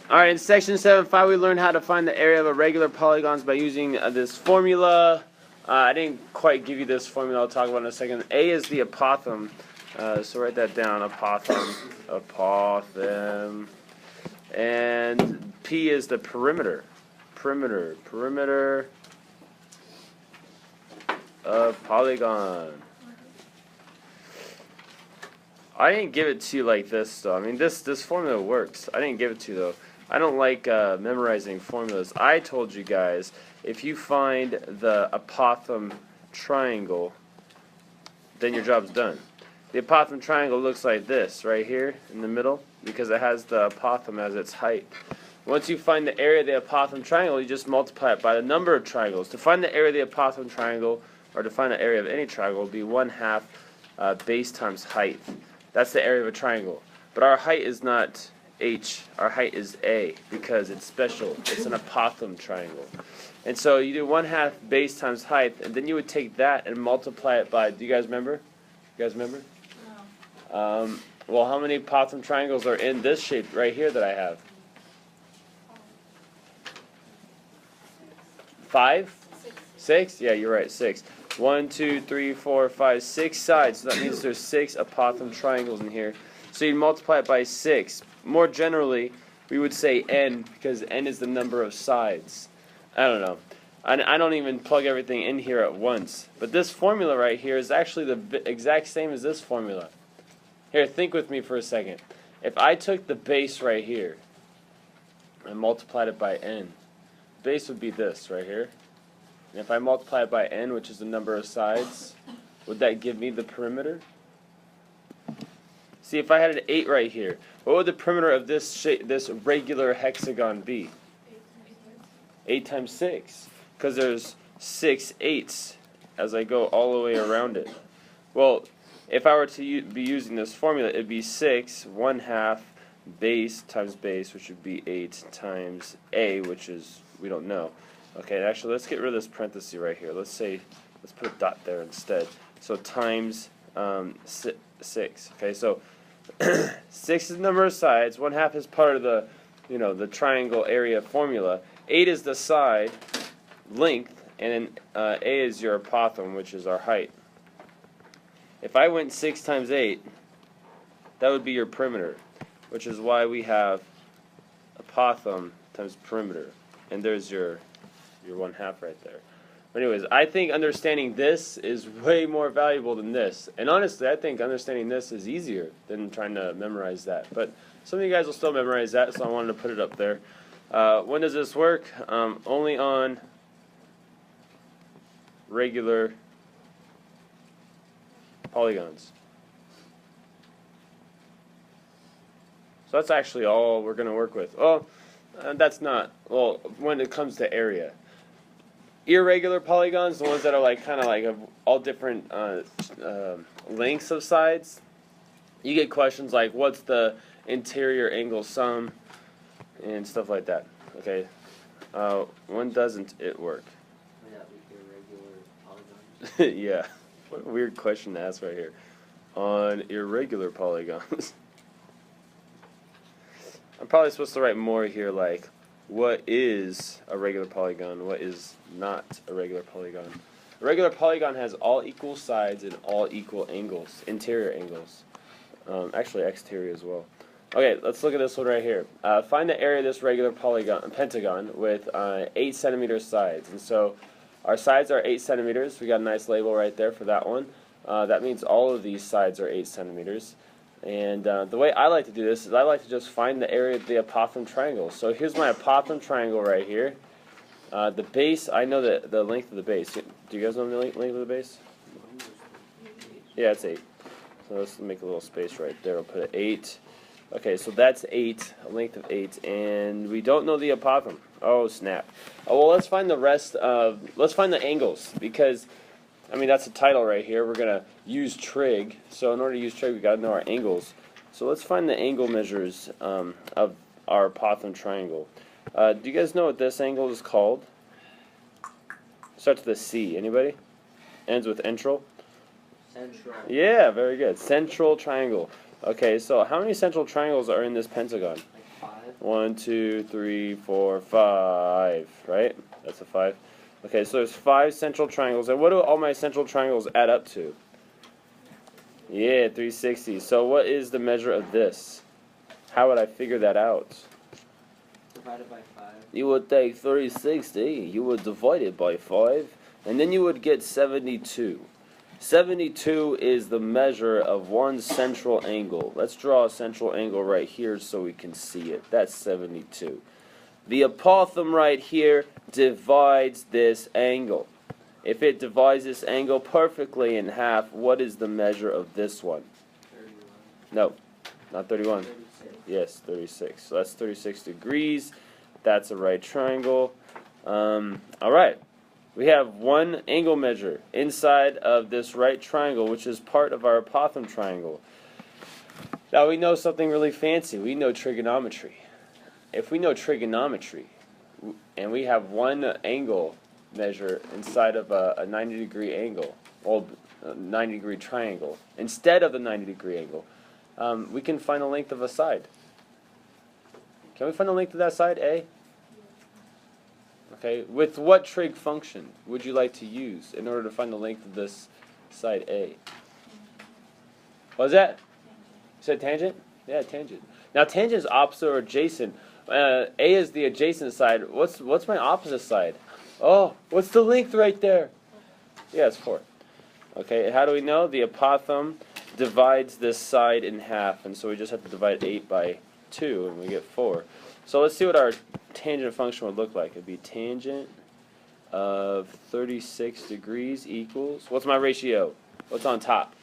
Alright, in section 7.5 we learned how to find the area of irregular polygons by using this formula. I didn't quite give you this formula, I'll talk about it in a second. A is the apothem, so write that down, apothem. And P is the perimeter of polygon. I didn't give it to you like this though. I mean this formula works. I didn't give it to you though. I don't like memorizing formulas. I told you guys if you find the Apothem Triangle, then your job's done. The Apothem Triangle looks like this right here in the middle because it has the apothem as its height. Once you find the area of the Apothem Triangle, you just multiply it by the number of triangles. To find the area of the Apothem Triangle, or to find the area of any triangle, will be 1/2 base times height. That's the area of a triangle. But our height is not H, our height is A, because it's special. It's an Apothem Triangle. And so you do 1/2 base times height, and then you would take that and multiply it by, do you guys remember? You guys remember? No. Well, how many Apothem Triangles are in this shape right here that I have? 5? 6? Yeah, you're right, 6. 1, 2, 3, 4, 5, 6 sides. So that means there's 6 Apothem Triangles in here. So you multiply it by 6. More generally, we would say n, because n is the number of sides. I don't know. I don't even plug everything in here at once. But this formula right here is actually the exact same as this formula. Here, think with me for a second. If I took the base right here and multiplied it by n, base would be this right here. And if I multiply it by n, which is the number of sides, would that give me the perimeter? See, if I had an 8 right here, what would the perimeter of this shape, this regular hexagon be? 8 times 6. Because there's 6 8s as I go all the way around it. Well, if I were to be using this formula, it would be 6, 1/2 base times base, which would be 8 times A, which is, we don't know. Okay, actually, let's get rid of this parenthesis right here. Let's put a dot there instead. So times 6. Okay, so 6 is the number of sides. 1/2 is part of the, the triangle area formula. 8 is the side length, and then A is your apothem, which is our height. If I went 6 times 8, that would be your perimeter, which is why we have apothem times perimeter, and there's your 1/2 right there. But anyways, I think understanding this is way more valuable than this. And honestly, I think understanding this is easier than trying to memorize that. But some of you guys will still memorize that, so I wanted to put it up there. When does this work? Only on regular polygons. So that's actually all we're going to work with. Oh, that's not. Well, when it comes to area. Irregular polygons, the ones that are kind of all different lengths of sides, you get questions like, what's the interior angle sum, and stuff like that. Okay, when doesn't it work? Irregular polygons? Yeah, what a weird question to ask right here. On irregular polygons. I'm probably supposed to write more here, like, what is a regular polygon? What is not a regular polygon? A regular polygon has all equal sides and all equal angles, interior angles. Actually, exterior as well. Okay, let's look at this one right here. Find the area of this regular pentagon with 8 centimeter sides. And so our sides are 8 centimeters. We got a nice label right there for that one. That means all of these sides are 8 centimeters. And the way I like to do this is I like to just find the area of the Apothem Triangle. So here's my Apothem Triangle right here. The base, I know the length of the base. Do you guys know the length of the base? Yeah, it's 8. So let's make a little space right there. I'll put an 8. Okay, so that's 8, a length of 8. And we don't know the apothem. Oh, snap. Oh, well, let's find the rest of, let's find the angles. Because, I mean, that's the title right here. We're going to use trig. So in order to use trig, we've got to know our angles. So let's find the angle measures of our Apothem Triangle. Do you guys know what this angle is called? Starts with a C. Anybody? Ends with entral? Central. Yeah, very good. Central triangle. Okay, so how many central triangles are in this pentagon? Like 5. 1, 2, 3, 4, 5. Right? That's a 5. Okay, so there's 5 central triangles. And what do all my central triangles add up to? Yeah, 360. So what is the measure of this? How would I figure that out? Divided by 5. You would take 360, you would divide it by 5, and then you would get 72. 72 is the measure of one central angle. Let's draw a central angle right here so we can see it. That's 72. The apothem right here divides this angle. If it divides this angle perfectly in half, what is the measure of this one? 31. No, not 31. 36. Yes, 36. So that's 36 degrees. That's a right triangle. All right. We have one angle measure inside of this right triangle, which is part of our Apothem Triangle. Now we know something really fancy. We know trigonometry. If we know trigonometry, and we have one angle measure inside of a 90-degree angle, or a 90-degree triangle, instead of the 90-degree angle, we can find the length of a side. Can we find the length of that side, A? Okay, with what trig function would you like to use in order to find the length of this side A? What was that? You said tangent? Yeah, tangent. Now tangent is opposite or adjacent. A is the adjacent side. What's my opposite side? Oh, what's the length right there? Yeah, it's 4. Okay, how do we know? The apothem divides this side in half, and so we just have to divide 8 by 2, and we get 4. So let's see what our tangent function would look like. It'd be tangent of 36 degrees equals, what's my ratio? What's on top?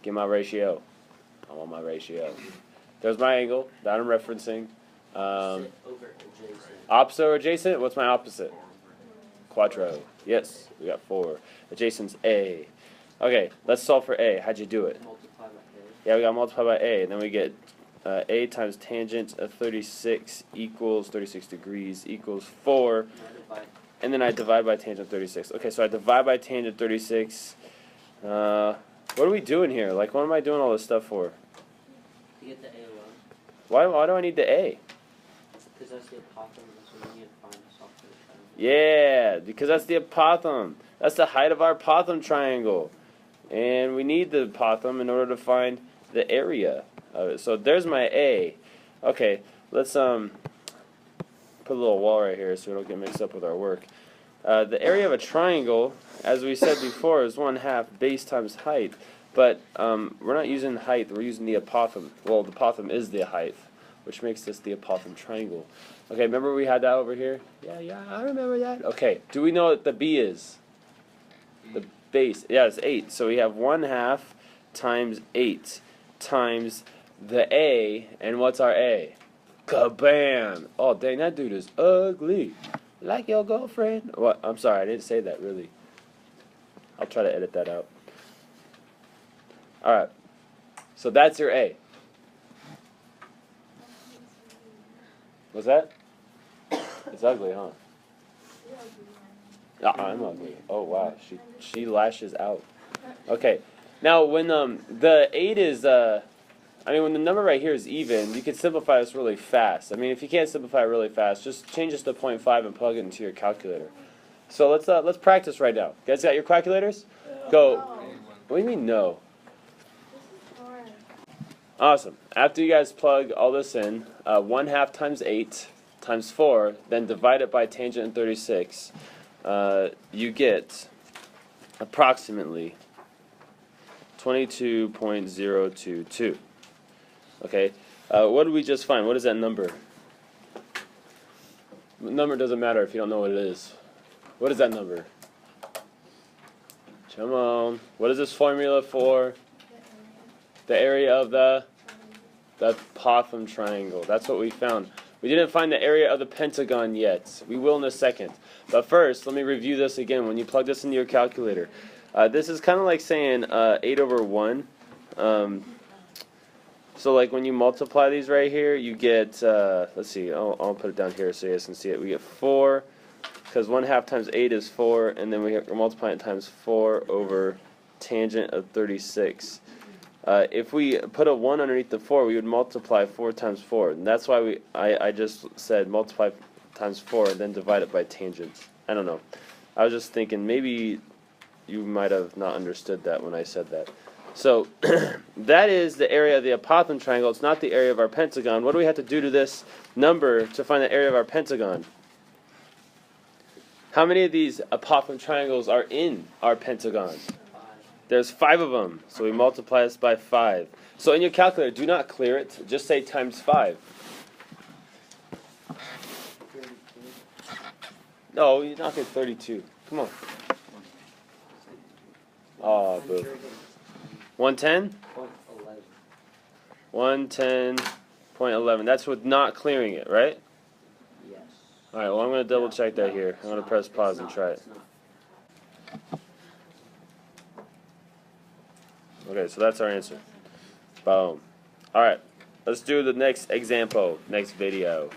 Get my ratio. I want my ratio. There's my angle that I'm referencing. Opposite over adjacent. Opposite or adjacent? What's my opposite? Quadro. Yes, we got 4. Adjacent's A. Okay, let's solve for A. How'd you do it? Multiply by A. Yeah, we got multiply by A, and then we get A times tangent of 36 equals 36 degrees equals 4, and then I divide by tangent 36. Okay, so I divide by tangent 36. What are we doing here? Like, what am I doing all this stuff for? To get the A alone. Why do I need the A? Because that's the apothem, so we need to find the software triangle. Yeah, because that's the apothem. That's the height of our apothem triangle. And we need the apothem in order to find the area of it. So there's my A. Okay, let's put a little wall right here so we don't get mixed up with our work. The area of a triangle, as we said before, is 1/2 base times height. But we're not using height, we're using the apothem. Well, the apothem is the height, which makes this the Apothem Triangle. Okay, remember we had that over here? Yeah, I remember that. Okay, do we know what the B is? The base, yeah, it's 8. So we have 1/2 times 8 times the A, and what's our A? Kabam! Oh, dang, that dude is ugly. Like your girlfriend? What? I'm sorry, I didn't say that, really. I'll try to edit that out. Alright, so that's your A. What's that? It's ugly, huh? I'm ugly. Oh, wow, she lashes out. Okay, now when the 8 is, when the number right here is even, you can simplify this really fast. I mean, if you can't simplify it really fast, just change this to 0.5 and plug it into your calculator. So let's practice right now. You guys got your calculators? Go. What do you mean no? Awesome. After you guys plug all this in, 1/2 times 8 times 4, then divide it by tangent 36, you get approximately 22.022. Okay, what did we just find? What is that number? The number doesn't matter if you don't know what it is. What is that number? Come on. What is this formula for? The area of the Apothem Triangle. That's what we found. We didn't find the area of the pentagon yet. We will in a second. But first, let me review this again. When you plug this into your calculator, this is kind of like saying 8 over 1. So like when you multiply these right here, you get, let's see, I'll put it down here so you guys can see it. We get 4, because 1/2 times 8 is 4, and then we're multiplying it times 4 over tangent of 36. if we put a 1 underneath the 4, we would multiply 4 times 4. And that's why I just said multiply times 4 and then divide it by tangents. I don't know. I was just thinking maybe you might have not understood that when I said that. So that is the area of the Apothem Triangle. It's not the area of our pentagon. What do we have to do to this number to find the area of our pentagon? How many of these Apothem Triangles are in our pentagon? 5. There's 5 of them, so we multiply this by 5. So in your calculator, do not clear it. Just say times 5. 32. No, you're not getting 32. Come on. Oh, boo. 110? 110.11. That's with not clearing it, right? Yes. All right, well, I'm going to double check that here. I'm going to press pause and try it. Okay, so that's our answer. Boom. All right, let's do the next example, next video.